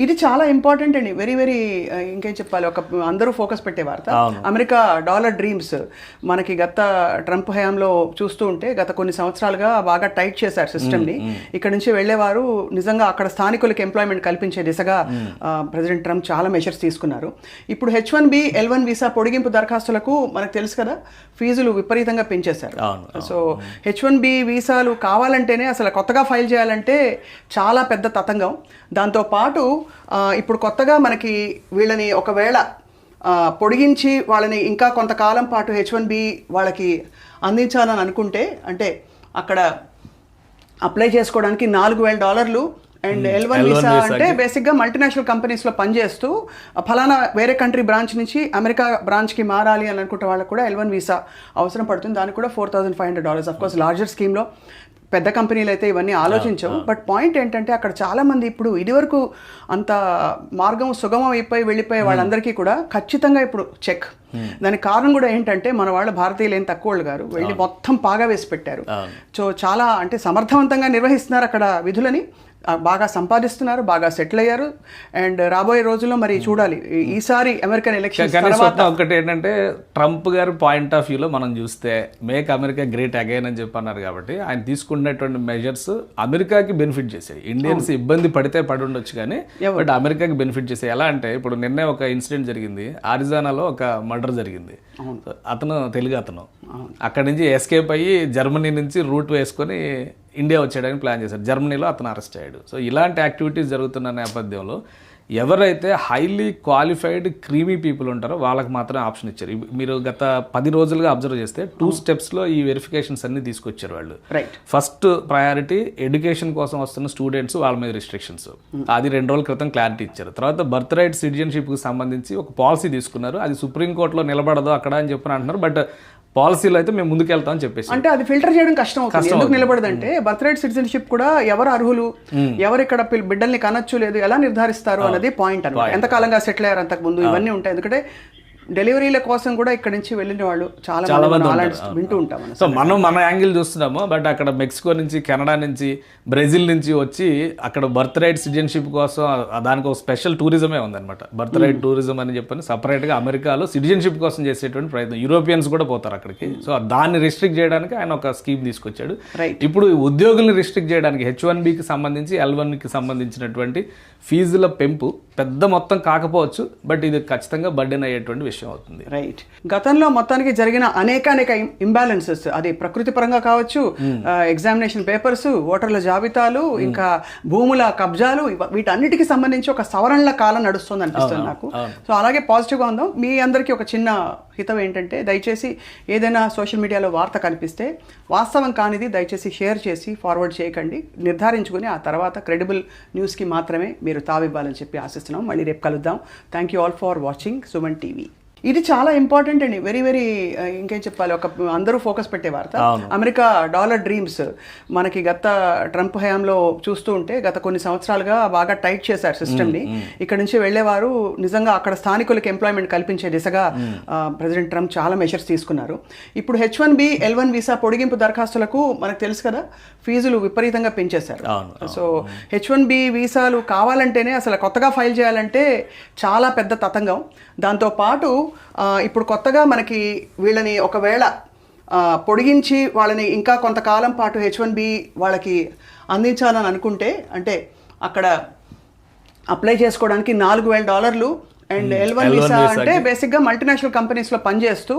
ఇది చాలా ఇంపార్టెంట్ అండి. వెరీ వెరీ ఇంకేం చెప్పాలి, ఒక అందరూ ఫోకస్ పెట్టే వార్త. అమెరికా డాలర్ డ్రీమ్స్ మనకి గత ట్రంప్ హయాంలో చూస్తూ ఉంటే గత కొన్ని సంవత్సరాలుగా బాగా టైట్ చేశారు సిస్టమ్ని. ఇక్కడ నుంచి వెళ్ళేవారు నిజంగా అక్కడ స్థానికులకు ఎంప్లాయ్మెంట్ కల్పించే దిశగా ప్రెసిడెంట్ ట్రంప్ చాలా మెషర్స్ తీసుకున్నారు. ఇప్పుడు H1B L1 వీసా పొడిగింపు దరఖాస్తులకు మనకు తెలుసు కదా, ఫీజులు విపరీతంగా పెంచేశారు. సో H1B వీసాలు కావాలంటేనే అసలు కొత్తగా ఫైల్ చేయాలంటే చాలా పెద్ద తతంగం. దాంతోపాటు ఇప్పుడు కొత్తగా మనకి వీళ్ళని ఒకవేళ పొడిగించి వాళ్ళని ఇంకా కొంతకాలం పాటు H1B వాళ్ళకి అందించాలని అనుకుంటే, అంటే అక్కడ అప్లై చేసుకోవడానికి $4,000 అండ్ L1 వీసా అంటే బేసిక్గా మల్టీనేషనల్ కంపెనీస్లో పనిచేస్తూ ఫలానా వేరే కంట్రీ బ్రాంచ్ నుంచి అమెరికా బ్రాంచ్కి మారాలి అని అనుకుంటే వాళ్ళకి కూడా L1 వీసా అవసరం పడుతుంది. దానికి కూడా $4,500. అఫ్కోర్స్ లార్జర్ స్కీమ్లో పెద్ద కంపెనీలు అయితే ఇవన్నీ ఆలోచించవు. బట్ పాయింట్ ఏంటంటే అక్కడ చాలామంది ఇప్పుడు ఇదివరకు అంత మార్గం సుగమం అయిపోయి వెళ్ళిపోయే వాళ్ళందరికీ కూడా ఖచ్చితంగా ఇప్పుడు చెక్. దానికి కారణం కూడా ఏంటంటే మన వాళ్ళ భారతీయులు ఏం తక్కువ వాళ్ళు గారు వెళ్ళి మొత్తం పాగా వేసి పెట్టారు. సో చాలా అంటే సమర్థవంతంగా నిర్వహిస్తున్నారు అక్కడ విధులని, బాగా సంపాదిస్తున్నారు, బాగా సెటిల్ అయ్యారు. అండ్ రాబోయే రోజుల్లో మరి చూడాలి ఈసారి అమెరికన్ ఎలక్షన్ తర్వాత. ఒకటి ఏంటంటే ట్రంప్ గారి పాయింట్ ఆఫ్ వ్యూలో మనం చూస్తే మేక్ అమెరికా గ్రేట్ అగైన్ అని చెప్పి అన్నారు కాబట్టి ఆయన తీసుకున్నటువంటి మెజర్స్ అమెరికాకి బెనిఫిట్ చేశాయి. ఇండియన్స్ ఇబ్బంది పడితే పడి ఉండొచ్చు కానీ బట్ అమెరికాకి బెనిఫిట్ చేశాయి. ఎలా అంటే ఇప్పుడు నిన్నే ఒక ఇన్సిడెంట్ జరిగింది, ఆరిజోనాలో ఒక మర్డర్ జరిగింది. అతను తెలుగు అతను అక్కడి నుంచి ఎస్కేప్ అయ్యి జర్మనీ నుంచి రూట్ వేసుకొని ఇండియా వచ్చేయడానికి ప్లాన్ చేశారు. జర్మనీలో అతను అరెస్ట్ అయ్యాడు. సో ఇలాంటి యాక్టివిటీస్ జరుగుతున్న నేపథ్యంలో ఎవరైతే హైలీ క్వాలిఫైడ్ క్రీమీ పీపుల్ ఉంటారో వాళ్ళకి మాత్రమే ఆప్షన్ ఇచ్చారు. మీరు గత 10 రోజులుగా అబ్జర్వ్ చేస్తే 2 స్టెప్స్లో ఈ వెరిఫికేషన్స్ అన్ని తీసుకొచ్చారు వాళ్ళు. ఫస్ట్ ప్రయారిటీ ఎడ్యుకేషన్ కోసం వస్తున్న స్టూడెంట్స్, వాళ్ళ మీద రిస్ట్రిక్షన్స్, అది 2 రోజుల క్రితం క్లారిటీ ఇచ్చారు. తర్వాత బర్త్ రైట్ సిటిజన్షిప్కి సంబంధించి ఒక పాలసీ తీసుకున్నారు. అది సుప్రీంకోర్టులో నిలబడదు అక్కడ అని చెప్పి అంటున్నారు. బట్ పాలసీలో అయితే మేము ముందుకెళ్తామని చెప్పేసి, అంటే అది ఫిల్టర్ చేయడం కష్టం అవుతుంది. ఎందుకు నిలబడదంటే బర్త్ రైట్ సిటిజన్షిప్ కూడా ఎవరు అర్హులు, ఎవరు ఇక్కడ బిడ్డల్ని కనొచ్చు లేదు ఎలా నిర్ధారిస్తారు అన్నది పాయింట్ అనమాట. ఎంతకాలంగా సెటిల్ అయ్యారు అంతకు ముందు ఇవన్నీ ఉంటాయి. ఎందుకంటే డెలివరీల కోసం కూడా ఇక్కడ నుంచి వెళ్ళిన వాళ్ళు చాలా మంది వింటూ ఉంటాం. సో మనం మన యాంగిల్ చూస్తున్నాము. బట్ అక్కడ మెక్సికో నుంచి, కెనడా నుంచి, బ్రెజిల్ నుంచి వచ్చి అక్కడ బర్త్ రైట్ సిటిజన్షిప్ కోసం దానికి ఒక స్పెషల్ టూరిజమే ఉందన్నమాట. బర్త్ రైట్ టూరిజం అని చెప్పని సపరేట్గా అమెరికాలో సిటిజన్షిప్ కోసం చేసేటువంటి ప్రయత్నం. యూరోపియన్స్ కూడా పోతారు అక్కడికి. సో దాన్ని రిస్ట్రిక్ట్ చేయడానికి ఆయన ఒక స్కీమ్ తీసుకొచ్చాడు. ఇప్పుడు ఉద్యోగుల్ని రిస్ట్రిక్ట్ చేయడానికి H1Bకి సంబంధించి L1కి సంబంధించినటువంటి ఫీజుల పెంపు పెద్ద మొత్తం కాకపోవచ్చు, బట్ ఇది ఖచ్చితంగా బర్డెన్ అయ్యేటువంటి విషయం అవుతుంది. రైట్. గతంలో మొత్తానికి జరిగిన అనేక ఇంబ్యాలెన్సెస్, అది ప్రకృతి పరంగా కావచ్చు, ఎగ్జామినేషన్ పేపర్స్, ఓటర్ల జాబితాలు, ఇంకా భూముల కబ్జాలు, వీటన్నిటికీ సంబంధించి ఒక సవరణల కాలం నడుస్తుంది అనిపిస్తుంది నాకు. సో అలాగే పాజిటివ్గా ఉందాం. మీ అందరికీ ఒక చిన్న హితం ఏంటంటే దయచేసి ఏదైనా సోషల్ మీడియాలో వార్త కనిపిస్తే వాస్తవం కానిది దయచేసి షేర్ చేసి ఫార్వర్డ్ చేయకండి. నిర్ధారించుకుని ఆ తర్వాత క్రెడిబుల్ న్యూస్కి మాత్రమే మీరు తావివ్వాలని చెప్పి ఆశిస్తున్నాం. మళ్ళీ రేపు కలుద్దాం. Thank you all for watching Suman TV. ఇది చాలా ఇంపార్టెంట్ అండి. వెరీ వెరీ ఇంకేం చెప్పాలి, ఒక అందరూ ఫోకస్ పెట్టే వార్త. అమెరికా డాలర్ డ్రీమ్స్ మనకి గత ట్రంప్ హయాంలో చూస్తూ ఉంటే గత కొన్ని సంవత్సరాలుగా బాగా టైట్ చేశారు సిస్టమ్ని. ఇక్కడ నుంచి వెళ్ళేవారు నిజంగా అక్కడ స్థానికులకు ఎంప్లాయ్మెంట్ కల్పించే దిశగా ప్రెసిడెంట్ ట్రంప్ చాలా మెషర్స్ తీసుకున్నారు. ఇప్పుడు H1B L1 వీసా పొడిగింపు దరఖాస్తులకు మనకు తెలుసు కదా, ఫీజులు విపరీతంగా పెంచేశారు. సో H1B వీసాలు కావాలంటేనే అసలు కొత్తగా ఫైల్ చేయాలంటే చాలా పెద్ద తతంగం. దాంతోపాటు ఇప్పుడు కొత్తగా మనకి వీళ్ళని ఒకవేళ పొడిగించి వాళ్ళని ఇంకా కొంతకాలం పాటు H1B వాళ్ళకి అందించాలని అనుకుంటే, అంటే అక్కడ అప్లై చేసుకోవడానికి $4,000 అండ్ L1 వీసా అంటే బేసిక్గా మల్టీనేషనల్ కంపెనీస్లో పనిచేస్తూ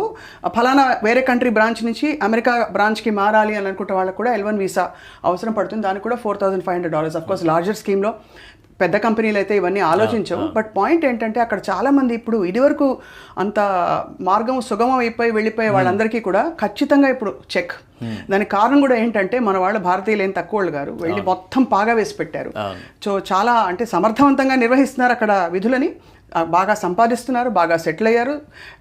ఫలానా వేరే కంట్రీ బ్రాంచ్ నుంచి అమెరికా బ్రాంచ్కి మారాలి అని అనుకుంటే వాళ్ళకి కూడా L1 వీసా అవసరం పడుతుంది. దానికి కూడా $4,500. అఫ్కోర్స్ లార్జర్ స్కీమ్లో పెద్ద కంపెనీలు అయితే ఇవన్నీ ఆలోచించవు. బట్ పాయింట్ ఏంటంటే అక్కడ చాలామంది ఇప్పుడు ఇదివరకు అంత మార్గం సుగమం అయిపోయి వెళ్ళిపోయే వాళ్ళందరికీ కూడా ఖచ్చితంగా ఇప్పుడు చెక్. దానికి కారణం కూడా ఏంటంటే మన వాళ్ళ భారతీయులు ఏం తక్కువ వాళ్ళు గారు వెళ్ళి మొత్తం పాగా వేసి పెట్టారు. సో చాలా అంటే సమర్థవంతంగా నిర్వహిస్తున్నారు అక్కడ విధులని, బాగా సంపాదిస్తున్నారు, బాగా సెటిల్ అయ్యారు.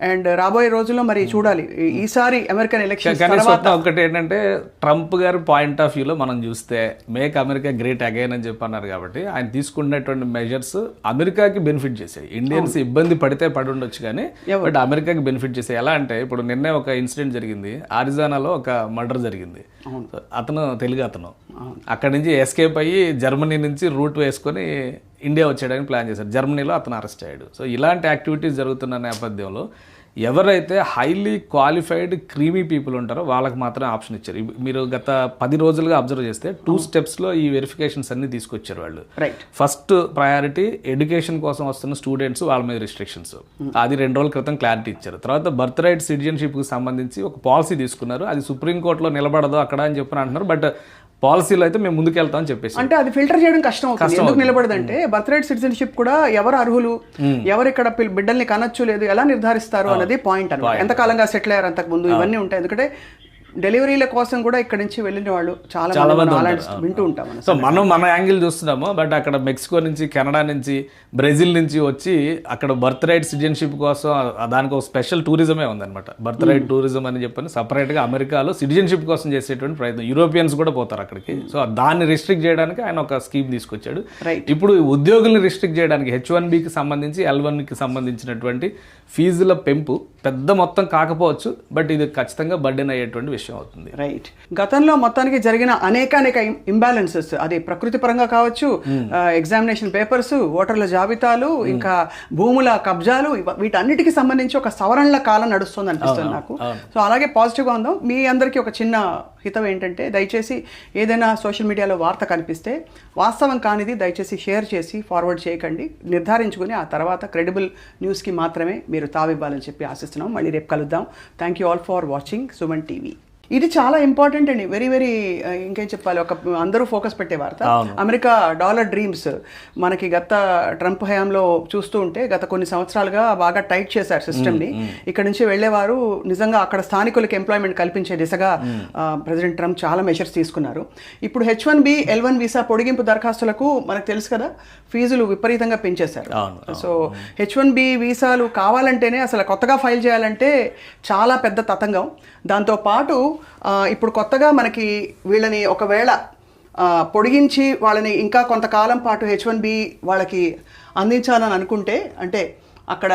అండ్ రాబోయే రోజుల్లో మరి చూడాలి ఈసారి అమెరికన్ ఎలక్షన్ తర్వాత. ఒకటి ఏంటంటే ట్రంప్ గారి పాయింట్ ఆఫ్ వ్యూలో మనం చూస్తే మేక్ అమెరికా గ్రేట్ అగైన్ అని చెప్పి అన్నారు కాబట్టి ఆయన తీసుకున్నటువంటి మెజర్స్ అమెరికాకి బెనిఫిట్ చేశాయి. ఇండియన్స్ ఇబ్బంది పడితే పడి ఉండొచ్చు కానీ బట్ అమెరికాకి బెనిఫిట్ చేశాయి. ఎలా అంటే ఇప్పుడు నిన్నే ఒక ఇన్సిడెంట్ జరిగింది, ఆరిజోనాలో ఒక మర్డర్ జరిగింది. అతను తెలుగు అతను అక్కడి నుంచి ఎస్కేప్ అయ్యి జర్మనీ నుంచి రూట్ వేసుకొని ఇండియా వచ్చేయడానికి ప్లాన్ చేశారు. జర్మనీలో అతను అరెస్ట్ అయ్యాడు. సో ఇలాంటి యాక్టివిటీస్ జరుగుతున్న నేపథ్యంలో ఎవరైతే హైలీ క్వాలిఫైడ్ క్రీమీ పీపుల్ ఉంటారో వాళ్ళకి మాత్రమే ఆప్షన్ ఇచ్చారు. మీరు గత 10 రోజులుగా అబ్జర్వ్ చేస్తే 2 స్టెప్స్లో ఈ వెరిఫికేషన్స్ అన్ని తీసుకొచ్చారు వాళ్ళు. ఫస్ట్ ప్రయారిటీ ఎడ్యుకేషన్ కోసం వస్తున్న స్టూడెంట్స్, వాళ్ళ మీద రిస్ట్రిక్షన్స్, అది 2 రోజుల క్రితం క్లారిటీ ఇచ్చారు. తర్వాత బర్త్ రైట్ సిటిజన్షిప్కి సంబంధించి ఒక పాలసీ తీసుకున్నారు. అది సుప్రీంకోర్టులో నిలబడదు అక్కడ అని చెప్పి అంటున్నారు. బట్ పాలసీలో అయితే మేము ముందుకెళ్తామని చెప్పేసి, అంటే అది ఫిల్టర్ చేయడం కష్టం అవుతుంది. ఎందుకు నిలబడదంటే బర్త్ రైట్ సిటిజన్షిప్ కూడా ఎవరు అర్హులు, ఎవరు ఇక్కడ బిడ్డల్ని కనొచ్చు లేదు ఎలా నిర్ధారిస్తారు అన్నది పాయింట్ అనమాట. ఎంతకాలంగా సెటిల్ అయ్యారు అంతకు ముందు, ఇవన్నీ ఉంటాయి. ఎందుకంటే డెలివరీల కోసం కూడా ఇక్కడ నుంచి వెళ్ళిన వాళ్ళు చాలా మంది వింటూ ఉంటాం. సో మనం మన యాంగిల్ చూస్తున్నాము. బట్ అక్కడ మెక్సికో నుంచి, కెనడా నుంచి, బ్రెజిల్ నుంచి వచ్చి అక్కడ బర్త్ రైట్ సిటిజన్షిప్ కోసం దానికి ఒక స్పెషల్ టూరిజమే ఉందన్నమాట. బర్త్ రైట్ టూరిజం అని చెప్పని సపరేట్గా అమెరికాలో సిటిజన్షిప్ కోసం చేసేటువంటి ప్రయత్నం. యూరోపియన్స్ కూడా పోతారు అక్కడికి. సో దాన్ని రిస్ట్రిక్ట్ చేయడానికి ఆయన ఒక స్కీమ్ తీసుకొచ్చాడు. ఇప్పుడు ఉద్యోగుల్ని రిస్ట్రిక్ట్ చేయడానికి H1Bకి సంబంధించి, L1కి సంబంధించినటువంటి ఫీజుల పెంపు పెద్ద మొత్తం కాకపోవచ్చు, బట్ ఇది ఖచ్చితంగా బర్డెన్ అయ్యేటువంటి విషయం అవుతుంది. రైట్. గతంలో మొత్తానికి జరిగిన అనేక ఇంబ్యాలెన్సెస్, అది ప్రకృతి పరంగా కావచ్చు, ఎగ్జామినేషన్ పేపర్స్, ఓటర్ల జాబితాలు, ఇంకా భూముల కబ్జాలు, వీటన్నిటికి సంబంధించి ఒక సవరణల కాలం నడుస్తుంది అనిపిస్తుంది నాకు. సో అలాగే పాజిటివ్గా ఉందాం. మీ అందరికీ ఒక చిన్న హితం ఏంటంటే, దయచేసి ఏదైనా సోషల్ మీడియాలో వార్త కనిపిస్తే వాస్తవం కానిది దయచేసి షేర్ చేసి ఫార్వర్డ్ చేయకండి. నిర్ధారించుకుని ఆ తర్వాత క్రెడిబుల్ న్యూస్కి మాత్రమే మీరు తావివ్వాలని చెప్పి ఆశిస్తున్నాం. మళ్ళీ రేపు కలుద్దాం. Thank you all for watching Suman TV. ఇది చాలా ఇంపార్టెంట్ అండి. వెరీ ఇంకేం చెప్పాలి, ఒక అందరూ ఫోకస్ పెట్టే వార్త. అమెరికా డాలర్ డ్రీమ్స్ మనకి గత ట్రంప్ హయాంలో చూస్తూ ఉంటే గత కొన్ని సంవత్సరాలుగా బాగా టైట్ చేశారు సిస్టమ్ని. ఇక్కడ నుంచి వెళ్ళేవారు నిజంగా అక్కడ స్థానికులకి ఎంప్లాయ్మెంట్ కల్పించే దిశగా ప్రెసిడెంట్ ట్రంప్ చాలా మెషర్స్ తీసుకున్నారు. ఇప్పుడు H1B, L1 వీసా పొడిగింపు దరఖాస్తులకు మనకు తెలుసు కదా, ఫీజులు విపరీతంగా పెంచేశారు. సో H1B వీసాలు కావాలంటేనే అసలు కొత్తగా ఫైల్ చేయాలంటే చాలా పెద్ద తతంగం. దాంతోపాటు ఇప్పుడు కొత్తగా మనకి వీళ్ళని ఒకవేళ పొడిగించి వాళ్ళని ఇంకా కొంతకాలం పాటు H1B వాళ్ళకి అందించాలని అనుకుంటే, అంటే అక్కడ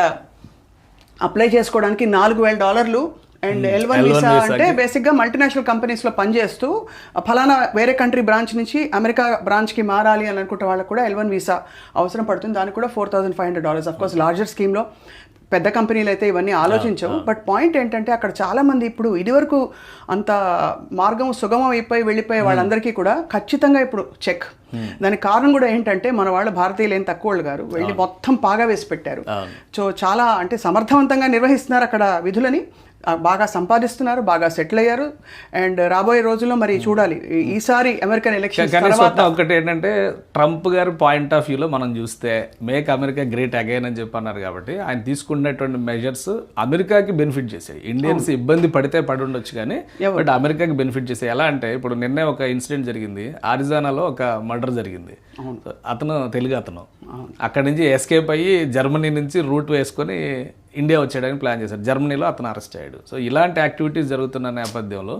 అప్లై చేసుకోవడానికి $4,000 అండ్ L1 వీసా అంటే బేసిక్గా మల్టీనేషనల్ కంపెనీస్లో పనిచేస్తూ ఫలానా వేరే కంట్రీ బ్రాంచ్ నుంచి అమెరికా బ్రాంచ్కి మారాలి అని అనుకుంటే వాళ్ళకు కూడా L1 వీసా అవసరం పడుతుంది. దానికి కూడా $4,500. అఫ్కోర్స్ లార్జర్ స్కీమ్లో పెద్ద కంపెనీలు అయితే ఇవన్నీ ఆలోచించవు. బట్ పాయింట్ ఏంటంటే అక్కడ చాలామంది ఇప్పుడు ఇదివరకు అంత మార్గం సుగమం అయిపోయి వెళ్ళిపోయే వాళ్ళందరికీ కూడా ఖచ్చితంగా ఇప్పుడు చెక్. దానికి కారణం కూడా ఏంటంటే మన వాళ్ళు భారతీయులు ఏం తక్కువ వాళ్ళు గారు, వెళ్ళి మొత్తం పాగా వేసి పెట్టారు. సో చాలా అంటే సమర్థవంతంగా నిర్వహిస్తున్నారు అక్కడ విధులని, బాగా సంపాదిస్తున్నారు, బాగా సెటిల్ అయ్యారు. అండ్ రాబోయే రోజుల్లో మరి చూడాలి ఈసారి అమెరికన్ ఎలక్షన్ తర్వాత. ఒకటి ఏంటంటే ట్రంప్ గారి పాయింట్ ఆఫ్ వ్యూలో మనం చూస్తే మేక్ అమెరికా గ్రేట్ అగైన్ అని చెప్పి అన్నారు కాబట్టి ఆయన తీసుకున్నటువంటి మెజర్స్ అమెరికాకి బెనిఫిట్ చేసాయి. ఇండియన్స్ ఇబ్బంది పడితే పడి ఉండొచ్చు కానీ బట్ అమెరికాకి బెనిఫిట్ చేసాయి. ఎలా అంటే ఇప్పుడు నిన్నే ఒక ఇన్సిడెంట్ జరిగింది, ఆరిజోనాలో ఒక మర్డర్ జరిగింది. అతను తెలుగు అతను అక్కడి నుంచి ఎస్కేప్ అయ్యి జర్మనీ నుంచి రూట్ వేసుకొని ఇండియా వచ్చేయడానికి ప్లాన్ చేశారు. జర్మనీలో అతను అరెస్ట్ అయ్యాడు. సో ఇలాంటి యాక్టివిటీస్ జరుగుతున్న నేపథ్యంలో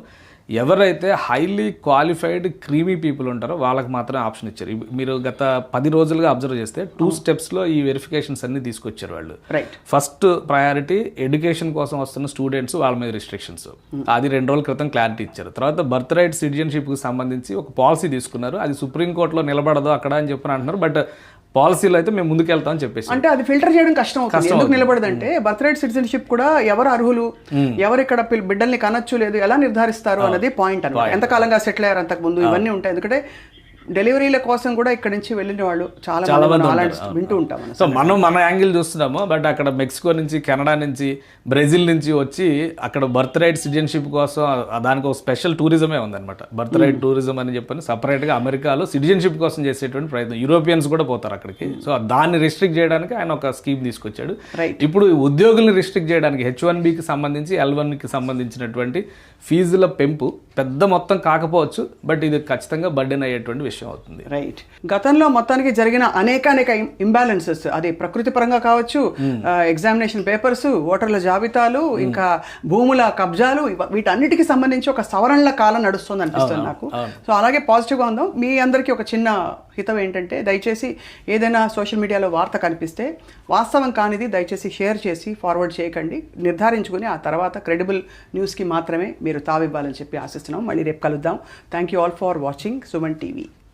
ఎవరైతే హైలీ క్వాలిఫైడ్ క్రీమీ పీపుల్ ఉంటారో వాళ్ళకి మాత్రమే ఆప్షన్ ఇచ్చారు. మీరు గత 10 రోజులుగా అబ్జర్వ్ చేస్తే 2 స్టెప్స్లో ఈ వెరిఫికేషన్స్ అన్ని తీసుకొచ్చారు వాళ్ళు. ఫస్ట్ ప్రయారిటీ ఎడ్యుకేషన్ కోసం వస్తున్న స్టూడెంట్స్, వాళ్ళ మీద రిస్ట్రిక్షన్స్, అది 2 రోజుల క్రితం క్లారిటీ ఇచ్చారు. తర్వాత బర్త్ రైట్ సిటిజన్షిప్కి సంబంధించి ఒక పాలసీ తీసుకున్నారు. అది సుప్రీంకోర్టులో నిలబడదు అక్కడ అని చెప్పి అంటున్నారు. బట్ పాలసీలో అయితే మేము ముందుకెళ్తామని చెప్పేసి, అంటే అది ఫిల్టర్ చేయడం కష్టం అవుతుంది. ఎందుకు నిలబడదంటే బర్త్ రైట్ సిటిజన్షిప్ కూడా ఎవరు అర్హులు, ఎవరు ఇక్కడ బిడ్డల్ని కనొచ్చు లేదు ఎలా నిర్ధారిస్తారు అన్నది పాయింట్ అనమాట. ఎంతకాలంగా సెటిల్ అయ్యారు అంతకు ముందు, ఇవన్నీ ఉంటాయి. ఎందుకంటే డెలివరీల కోసం కూడా ఇక్కడ నుంచి వెళ్ళిన వాళ్ళు చాలా మంది వింటూ ఉంటాం. సో మనం మన యాంగిల్ చూస్తున్నాము. బట్ అక్కడ మెక్సికో నుంచి, కెనడా నుంచి, బ్రెజిల్ నుంచి వచ్చి అక్కడ బర్త్ రైట్ సిటిజన్షిప్ కోసం దానికి ఒక స్పెషల్ టూరిజమే ఉందన్నమాట. బర్త్ రైట్ టూరిజం అని చెప్పని సపరేట్గా అమెరికాలో సిటిజన్షిప్ కోసం చేసేటువంటి ప్రయత్నం. యూరోపియన్స్ కూడా పోతారు అక్కడికి. సో దాన్ని రిస్ట్రిక్ట్ చేయడానికి ఆయన ఒక స్కీమ్ తీసుకొచ్చాడు. ఇప్పుడు ఉద్యోగుల్ని రిస్ట్రిక్ట్ చేయడానికి H1Bకి సంబంధించి, L1కి సంబంధించినటువంటి ఫీజుల పెంపు పెద్ద మొత్తం కాకపోవచ్చు, బట్ ఇది ఖచ్చితంగా బర్డెన్ అయ్యేటువంటి విషయం అవుతుంది. రైట్. గతంలో మొత్తానికి జరిగిన అనేక ఇంబ్యాలెన్సెస్, అది ప్రకృతి పరంగా కావచ్చు, ఎగ్జామినేషన్ పేపర్స్, ఓటర్ల జాబితాలు, ఇంకా భూముల కబ్జాలు, వీటన్నిటికి సంబంధించి ఒక సవరణల కాలం నడుస్తుంది అనిపిస్తుంది నాకు. సో అలాగే పాజిటివ్గా ఉందాం. మీ అందరికీ ఒక చిన్న హితం ఏంటంటే దయచేసి ఏదైనా సోషల్ మీడియాలో వార్త కనిపిస్తే వాస్తవం కానిది దయచేసి షేర్ చేసి ఫార్వర్డ్ చేయకండి. నిర్ధారించుకుని ఆ తర్వాత క్రెడిబుల్ న్యూస్కి మాత్రమే మీరు తావివ్వాలని చెప్పి ఆశిస్తున్నాం. మళ్ళీ రేపు కలుద్దాం. Thank you all for watching Suman TV.